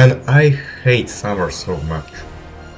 Man, I hate summer so much.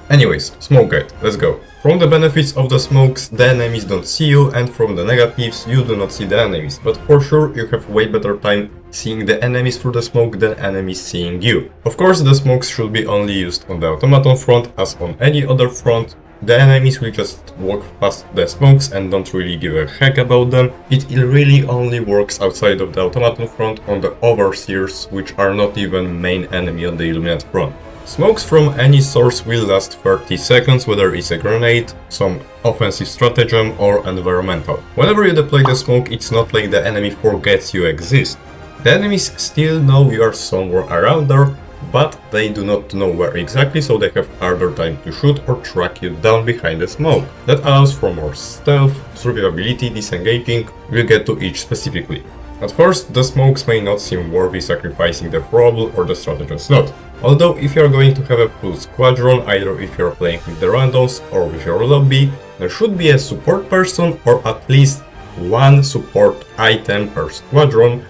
Anyways, smoke guide, let's go. From the benefits of the smokes, the enemies don't see you, and from the negatives, you do not see the enemies. But for sure, you have way better time seeing the enemies through the smoke than enemies seeing you. Of course, the smokes should be only used on the automaton front, as on any other front. The enemies will just walk past the smokes and don't really give a heck about them. It really only works outside of the automaton front on the overseers, which are not even main enemy on the illuminate front. Smokes from any source will last 30 seconds, whether it's a grenade, some offensive stratagem, or environmental. Whenever you deploy the smoke, it's not like the enemy forgets you exist. The enemies still know you are somewhere around there, but they do not know where exactly, so they have harder time to shoot or track you down behind the smoke. That allows for more stealth, survivability, disengaging. We'll get to each specifically. At first, the smokes may not seem worthy sacrificing the throwable or the stratagem slot. Although if you are going to have a full squadron, either if you are playing with the randoms or with your lobby, there should be a support person or at least one support item per squadron,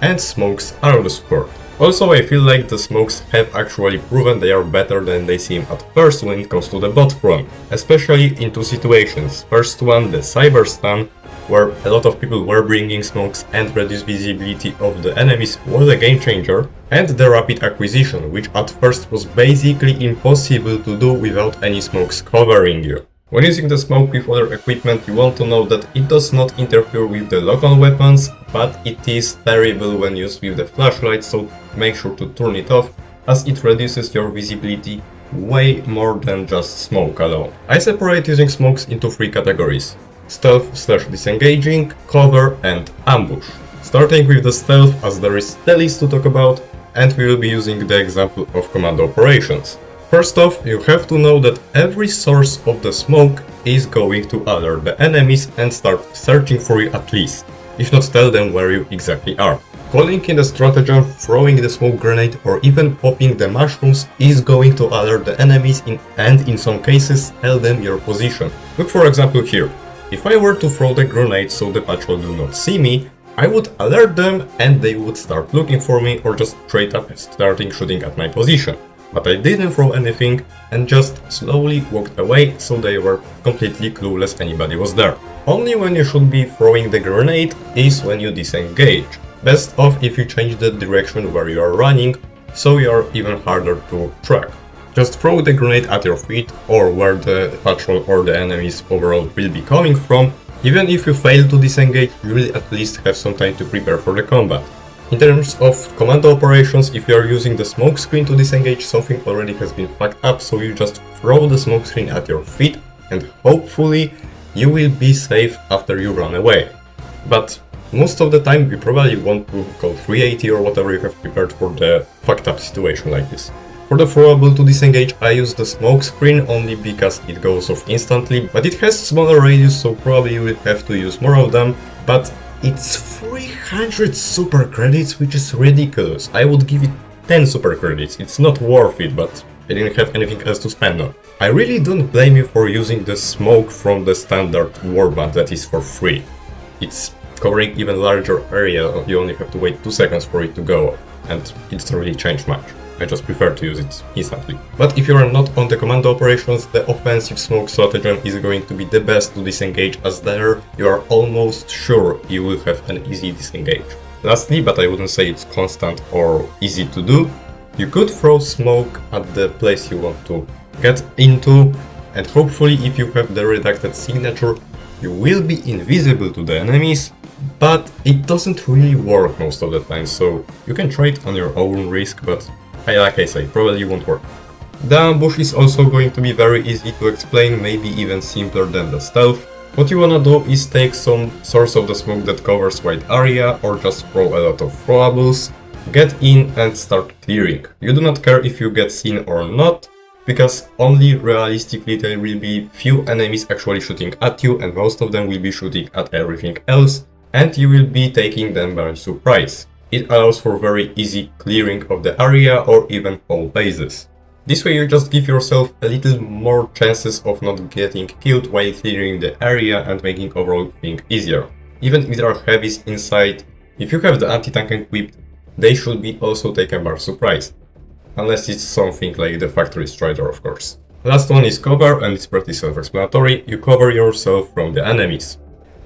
and smokes are the support. Also, I feel like the smokes have actually proven they are better than they seem at first when it comes to the bot front, especially in two situations. First one, the cyber stun, where a lot of people were bringing smokes and reduced visibility of the enemies was a game changer, and the rapid acquisition, which at first was basically impossible to do without any smokes covering you. When using the smoke with other equipment, you want to know that it does not interfere with the lock-on weapons, but it is terrible when used with the flashlight, so make sure to turn it off, as it reduces your visibility way more than just smoke alone. I separate using smokes into three categories: stealth/disengaging, cover, and ambush. Starting with the stealth, as there is the least to talk about, and we will be using the example of commando operations. First off, you have to know that every source of the smoke is going to alert the enemies and start searching for you at least, if not tell them where you exactly are. Calling in the stratagem, throwing the smoke grenade, or even popping the mushrooms is going to alert the enemies and in some cases tell them your position. Look for example here. If I were to throw the grenade so the patrol do not see me, I would alert them and they would start looking for me or just straight up starting shooting at my position. But I didn't throw anything and just slowly walked away, so they were completely clueless anybody was there. Only when you should be throwing the grenade is when you disengage. Best off if you change the direction where you are running, so you are even harder to track. Just throw the grenade at your feet or where the patrol or the enemies overall will be coming from. Even if you fail to disengage, you will at least have some time to prepare for the combat. In terms of commando operations, if you are using the smoke screen to disengage, something already has been fucked up, so you just throw the smoke screen at your feet and hopefully you will be safe after you run away. But most of the time you probably want to call 380 or whatever you have prepared for the fucked up situation like this. For the throwable to disengage, I use the smoke screen only because it goes off instantly, but it has smaller radius, so probably you will have to use more of them, but it's 300 super credits, which is ridiculous. I would give it 10 super credits, it's not worth it, but I didn't have anything else to spend on. I really don't blame you for using the smoke from the standard warband that is for free. It's covering even larger area, you only have to wait 2 seconds for it to go, and it doesn't really change much. I just prefer to use it instantly. But if you are not on the commando operations, the offensive smoke stratagem is going to be the best to disengage, as there you are almost sure you will have an easy disengage. Lastly, but I wouldn't say it's constant or easy to do, you could throw smoke at the place you want to get into, and hopefully if you have the redacted signature, you will be invisible to the enemies, but it doesn't really work most of the time, so you can try it on your own risk, but like I say, probably won't work. The ambush is also going to be very easy to explain, maybe even simpler than the stealth. What you wanna do is take some source of the smoke that covers wide area or just throw a lot of throwables, get in and start clearing. You do not care if you get seen or not, because only realistically there will be few enemies actually shooting at you and most of them will be shooting at everything else and you will be taking them by surprise. It allows for very easy clearing of the area or even whole bases. This way you just give yourself a little more chances of not getting killed while clearing the area and making overall thing easier. Even if there are heavies inside, if you have the anti-tank equipped, they should be also taken by surprise. unless it's something like the factory strider, of course. Last one is cover, and it's pretty self-explanatory. You cover yourself from the enemies.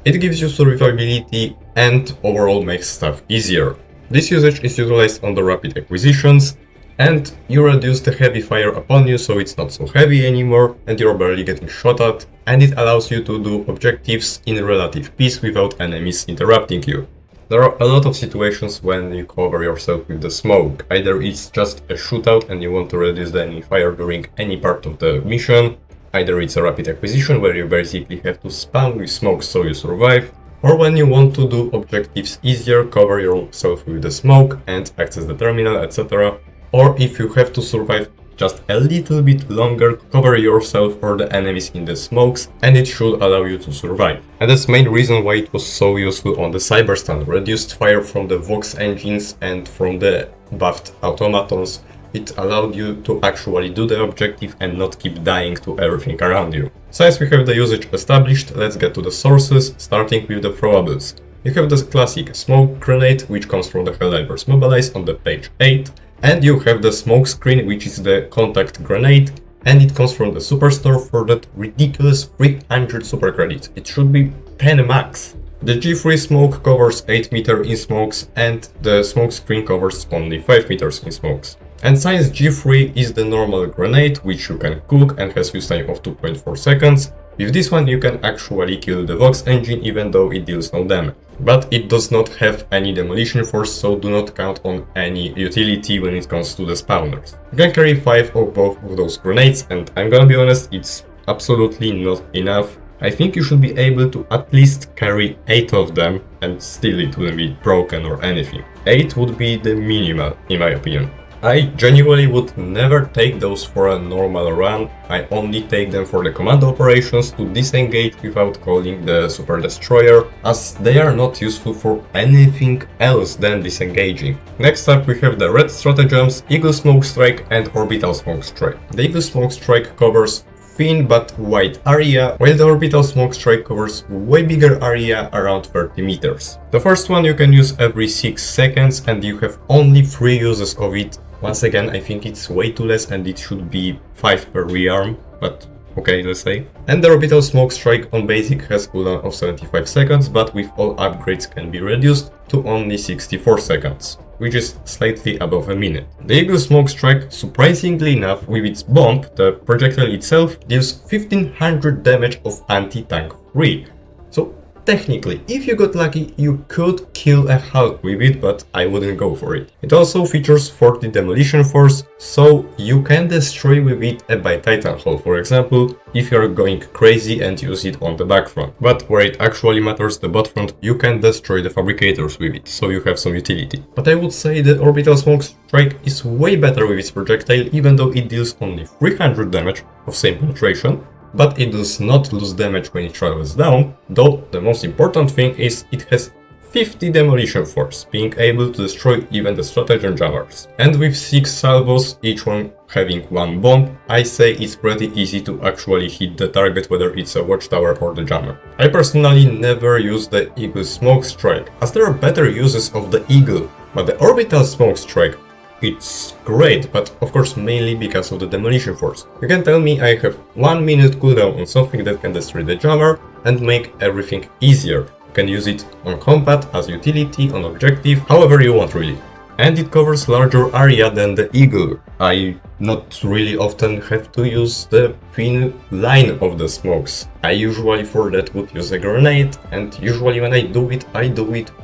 It gives you survivability and overall makes stuff easier. This usage is utilized on the rapid acquisitions, and you reduce the heavy fire upon you, so it's not so heavy anymore and you're barely getting shot at, and it allows you to do objectives in relative peace without enemies interrupting you. There are a lot of situations when you cover yourself with the smoke. Either it's just a shootout and you want to reduce the enemy fire during any part of the mission, either it's a rapid acquisition where you basically have to spam with smoke so you survive, or when you want to do objectives easier, cover yourself with the smoke and access the terminal, etc. Or if you have to survive just a little bit longer, cover yourself or the enemies in the smokes, and it should allow you to survive. And that's the main reason why it was so useful on the Cyberstand. Reduced fire from the Vox engines and from the buffed automatons. It allowed you to actually do the objective and not keep dying to everything around you. Since we have the usage established, let's get to the sources, starting with the throwables. You have the classic smoke grenade, which comes from the Helldivers Mobilize on the page 8, and you have the smoke screen, which is the contact grenade, and it comes from the Superstore for that ridiculous 300 super credits. It should be 10 max. The G3 smoke covers 8 meters in smokes, and the smoke screen covers only 5 meters in smokes. And since G3 is the normal grenade, which you can cook and has fuse time of 2.4 seconds, with this one you can actually kill the Vox engine even though it deals no damage. But it does not have any demolition force, so do not count on any utility when it comes to the spawners. You can carry 5 or both of those grenades, and I'm gonna be honest, it's absolutely not enough. I think you should be able to at least carry 8 of them, and still it wouldn't be broken or anything. 8 would be the minimal, in my opinion. I genuinely would never take those for a normal run. I only take them for the command operations to disengage without calling the super destroyer, as they are not useful for anything else than disengaging. Next up we have the red stratagems, Eagle Smoke Strike and Orbital Smoke Strike. The Eagle Smoke Strike covers thin but wide area, while the Orbital Smoke Strike covers way bigger area, around 30 meters. The first one you can use every 6 seconds and you have only 3 uses of it. Once again, I think it's way too less and it should be 5 per rearm, but okay, let's say. And the Orbital Smoke Strike on basic has cooldown of 75 seconds, but with all upgrades can be reduced to only 64 seconds, which is slightly above a minute. The Eagle Smoke Strike, surprisingly enough, with its bomb, the projectile itself deals 1500 damage of anti-tank free. So technically, if you got lucky, you could kill a Hulk with it, but I wouldn't go for it. It also features 40 demolition force, so you can destroy with it a Bi-Titan hull, for example, if you're going crazy and use it on the back front. But where it actually matters, the butt front, you can destroy the fabricators with it, so you have some utility. But I would say the Orbital Smoke Strike is way better with its projectile, even though it deals only 300 damage of same penetration. But it does not lose damage when it travels down, though the most important thing is it has 50 demolition force, being able to destroy even the stratagem jammers. And with 6 salvos, each one having 1 bomb, I say it's pretty easy to actually hit the target, whether it's a watchtower or the jammer. I personally never use the Eagle Smoke Strike, as there are better uses of the Eagle, but the Orbital Smoke Strike, it's great, but of course mainly because of the demolition force. You can tell me I have 1 minute cooldown on something that can destroy the jammer and make everything easier. You can use it on combat, as utility, on objective, however you want really. And it covers larger area than the Eagle. I not really often have to use the thin line of the smokes. I usually for that would use a grenade, and usually when I do it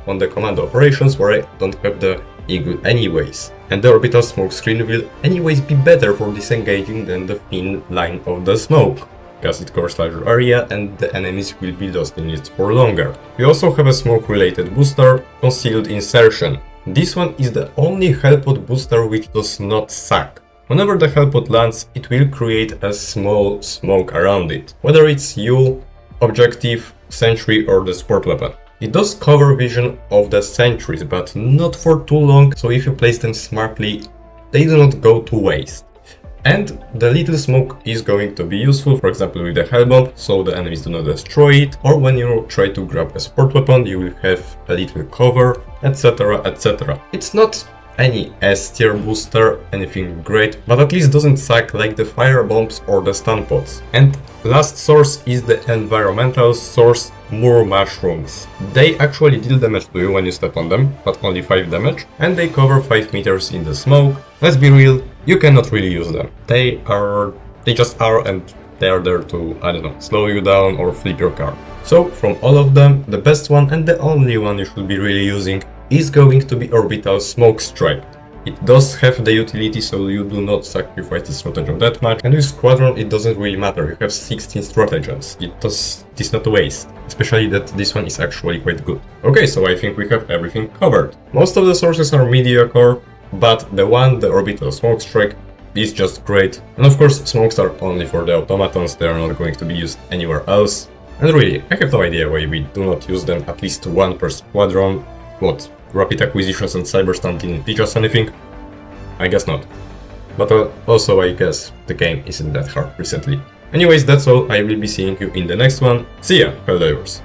on the command operations where I don't have the Eagle anyways. And the Orbital Smoke Screen will anyways be better for disengaging than the thin line of the smoke, because it covers larger area and the enemies will be lost in it for longer. We also have a smoke related booster, Concealed Insertion. This one is the only Hellpod booster which does not suck. Whenever the Hellpod lands, it will create a small smoke around it, whether it's you, objective, sentry or the support weapon. It does cover vision of the sentries, but not for too long, so if you place them smartly, they do not go to waste. And the little smoke is going to be useful, for example with the Hellbomb, so the enemies do not destroy it, or when you try to grab a support weapon, you will have a little cover, etc, etc. It's not any S tier booster, anything great, but at least doesn't suck like the fire bombs or the stun pods. And last source is the environmental source, Moor mushrooms. They actually deal damage to you when you step on them, but only 5 damage, and they cover 5 meters in the smoke. Let's be real, you cannot really use them. They just are, and they are there to, I don't know, slow you down or flip your car. So from all of them, the best one and the only one you should be really using is going to be Orbital Smoke Strike. It does have the utility, so you do not sacrifice the stratagem that much, and with Squadron it doesn't really matter, you have 16 stratagems, it's not a waste, especially that this one is actually quite good. Okay, so I think we have everything covered. Most of the sources are mediocre, but the Orbital Smoke Strike, is just great. And of course, smokes are only for the automatons, they are not going to be used anywhere else. And really, I have no idea why we do not use them at least one per squadron. What, rapid acquisitions and cyberstun didn't teach us anything? I guess not. But also I guess the game isn't that hard recently. Anyways, that's all, I will be seeing you in the next one. See ya, Helldivers!